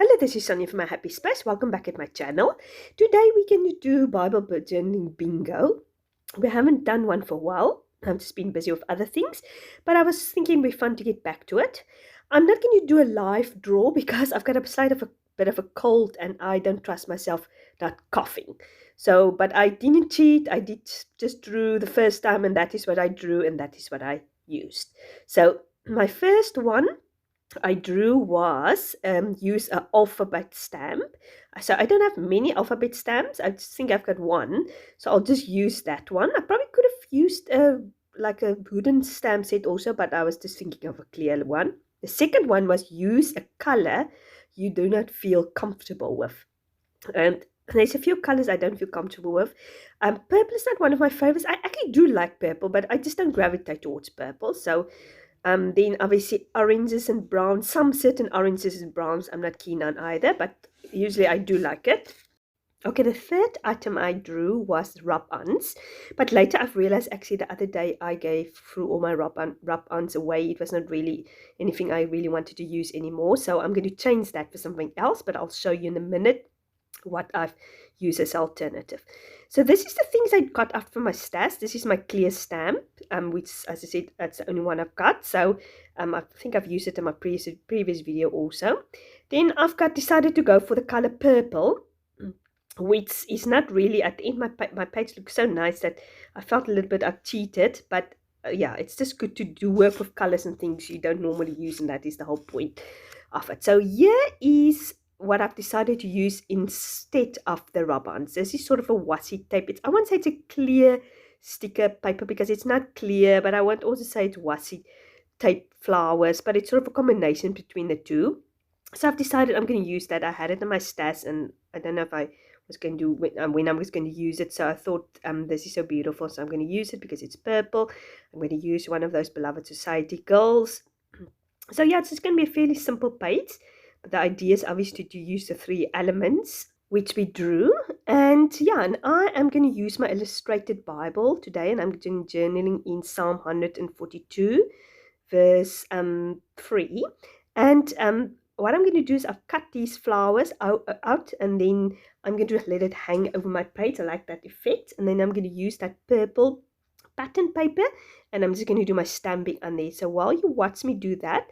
Hello, this is Sonja from My Happy Space. Welcome back at my channel. Today we're going to do Bible journaling bingo. We haven't done one for a while. I've just been busy with other things, but I was thinking it'd be fun to get back to it. I'm not going to do a live draw because I've got a bit of a cold and I don't trust myself not coughing. So, but I didn't cheat. I did just drew the first time, and that is what I drew, and that is what I used. So, my first one I drew was use an alphabet stamp. So I don't have many alphabet stamps. I just think I've got one. So I'll just use that one. I probably could have used like a wooden stamp set also, but I was just thinking of a clear one. The second one was use a color you do not feel comfortable with. And there's a few colors I don't feel comfortable with. Purple is not one of my favorites. I actually do like purple, but I just don't gravitate towards purple. So then obviously oranges and browns. Some certain oranges and browns I'm not keen on either, but usually I do like it. Okay, the third item I drew was rub-ons, but later I've realized actually the other day I gave through all my rub-ons away. It was not really anything I really wanted to use anymore, so I'm going to change that for something else, but I'll show you in a minute what I've used as alternative. So this is the things I got out from my stash. This is my clear stamp, which, as I said, that's the only one I've got. So I think I've used it in my previous video also. Then I've decided to go for the color purple, which is not really, at the end my page looks so nice that I felt a little bit I've cheated, but yeah, it's just good to do work with colors and things you don't normally use, and that is the whole point of it. So here is what I've decided to use instead of the rub-ons. This is sort of a washi tape. I won't say it's a clear sticker paper because it's not clear, but I won't also say it's washi tape flowers, but it's sort of a combination between the two. So I've decided I'm going to use that. I had it in my stash, and I don't know if I was going to when I was going to use it. So I thought this is so beautiful, so I'm going to use it because it's purple. I'm going to use one of those Beloved Society girls. So yeah, it's just going to be a fairly simple page. But the idea is obviously to use the three elements which we drew. And yeah, and I am going to use my illustrated Bible today, and I'm doing journaling in Psalm 142, verse 3. And what I'm going to do is I've cut these flowers out, and then I'm going to let it hang over my plate. I like that effect. And then I'm going to use that purple pattern paper, and I'm just going to do my stamping on there. So while you watch me do that,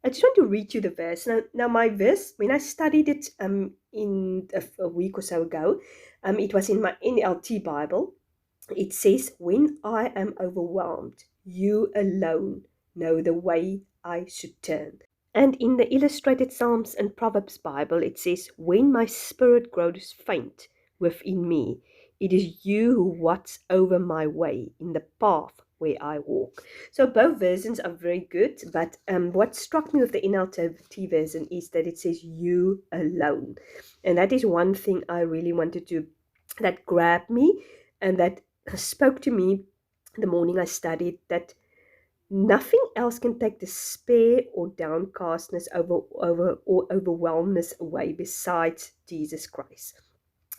I just want to read you the verse. Now my verse, when I studied it in a week or so ago, it was in my NLT Bible. It says, "When I am overwhelmed, you alone know the way I should turn." And in the Illustrated Psalms and Proverbs Bible, it says, "When my spirit grows faint within me, it is you who watch over my way in the path where I walk." So both versions are very good, but what struck me with the NLT version is that it says "you alone." And that is one thing I really wanted to, that grabbed me, and that spoke to me the morning I studied, that nothing else can take despair or downcastness or overwhelmness away besides Jesus Christ.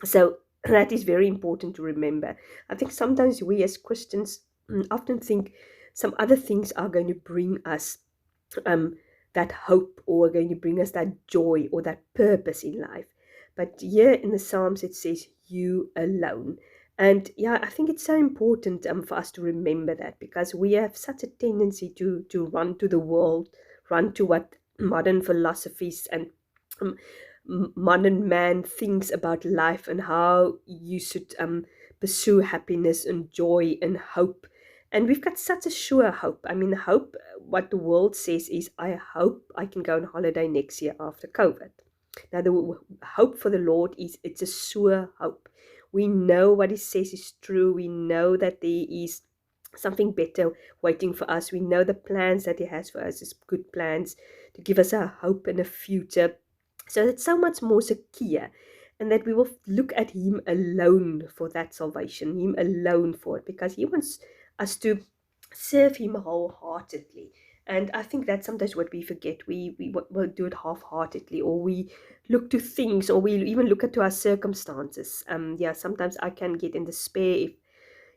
So that is very important to remember. I think sometimes we as Christians often think some other things are going to bring us that hope, or are going to bring us that joy or that purpose in life. But here in the Psalms it says "you alone." And yeah, I think it's so important for us to remember that, because we have such a tendency to run to the world, run to what modern philosophies and um, modern man thinks about life, and how you should pursue happiness and joy and hope. And we've got such a sure hope. I mean, hope, what the world says is, "I hope I can go on holiday next year after COVID." Now, the hope for the Lord is, it's a sure hope. We know what He says is true. We know that there is something better waiting for us. We know the plans that He has for us is good plans to give us a hope and a future. So it's so much more secure, and that we will look at Him alone for that salvation, Him alone for it, because He wants us to serve Him wholeheartedly. And I think that's sometimes what we forget. We will do it half-heartedly, or we look to things, or we even look at to our circumstances. Yeah, sometimes I can get in despair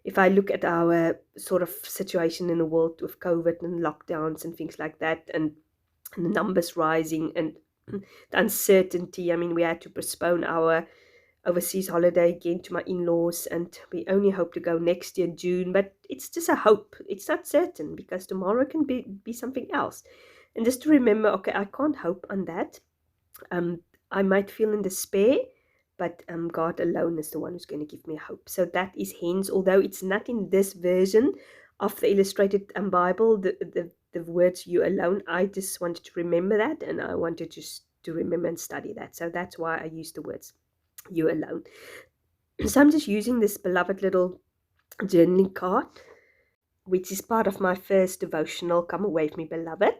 if I look at our sort of situation in the world with COVID and lockdowns and things like that, and the numbers rising, and the uncertainty. I mean, we had to postpone our overseas holiday again to my in-laws, and we only hope to go next year June, but it's just a hope. It's not certain because tomorrow can be something else. And just to remember, okay, I can't hope on that. um I might feel in despair, but God alone is the one who's going to give me hope. So that is hence, although it's not in this version of the illustrated Bible, the words "you alone," I just wanted to remember that, and I wanted to remember and study that. So that's why I use the words "you alone." So I'm just using this beloved little journaling card, which is part of my first devotional, "Come Away with Me, Beloved."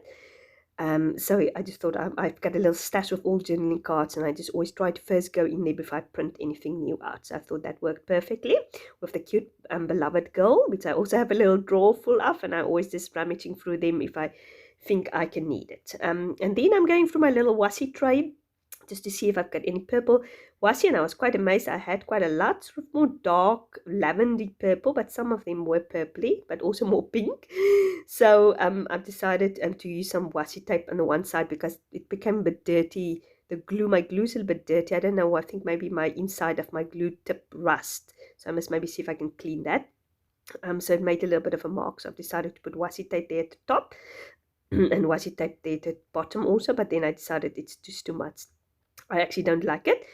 So I just thought I've got a little stash of all journaling cards, and I just always try to first go in there before I print anything new out. So I thought that worked perfectly with the cute beloved girl, which I also have a little drawer full of, and I always just rummaging through them if I think I can need it. And then I'm going through my little washi tray just to see if I've got any purple washi, and I was quite amazed. I had quite a lot, sort of more dark lavendy purple, but some of them were purpley, but also more pink. So I've decided to use some washi tape on the one side because it became a bit dirty. My glue's a little bit dirty. I don't know. I think maybe my inside of my glue tip rust. So I must maybe see if I can clean that. So it made a little bit of a mark. So I've decided to put washi tape there at the top and washi tape there at the bottom also. But then I decided it's just too much. I actually don't like it.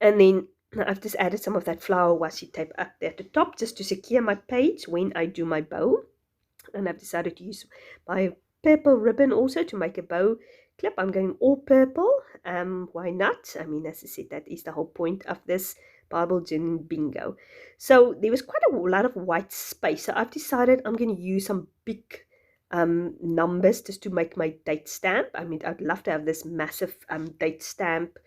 And then I've just added some of that flower washi tape up there at the top just to secure my page when I do my bow. And I've decided to use my purple ribbon also to make a bow clip. I'm going all purple. Why not? I mean, as I said, that is the whole point of this Bible journaling bingo. So there was quite a lot of white space. So I've decided I'm going to use some big numbers just to make my date stamp. I mean, I'd love to have this massive date stamp.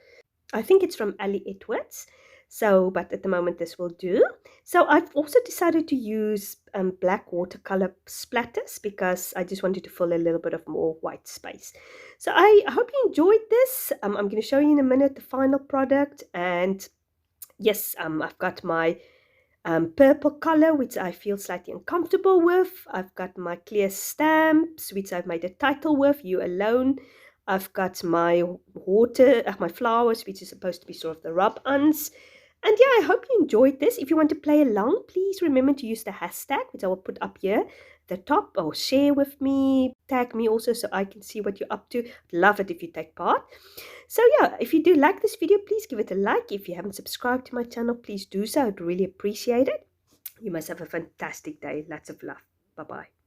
I think it's from Ali Edwards. So, but at the moment this will do. So I've also decided to use black watercolor splatters because I just wanted to fill a little bit of more white space. So I hope you enjoyed this. I'm going to show you in a minute the final product. And yes, I've got my purple color, which I feel slightly uncomfortable with. I've got my clear stamps, which I've made a title with, "You Alone." I've got my my flowers, which is supposed to be sort of the rub-ons. And yeah, I hope you enjoyed this. If you want to play along, please remember to use the hashtag, which I will put up here at the top, or share with me, tag me also so I can see what you're up to. I'd love it if you take part. So yeah, if you do like this video, please give it a like. If you haven't subscribed to my channel, please do so. I'd really appreciate it. You must have a fantastic day. Lots of love. Bye-bye.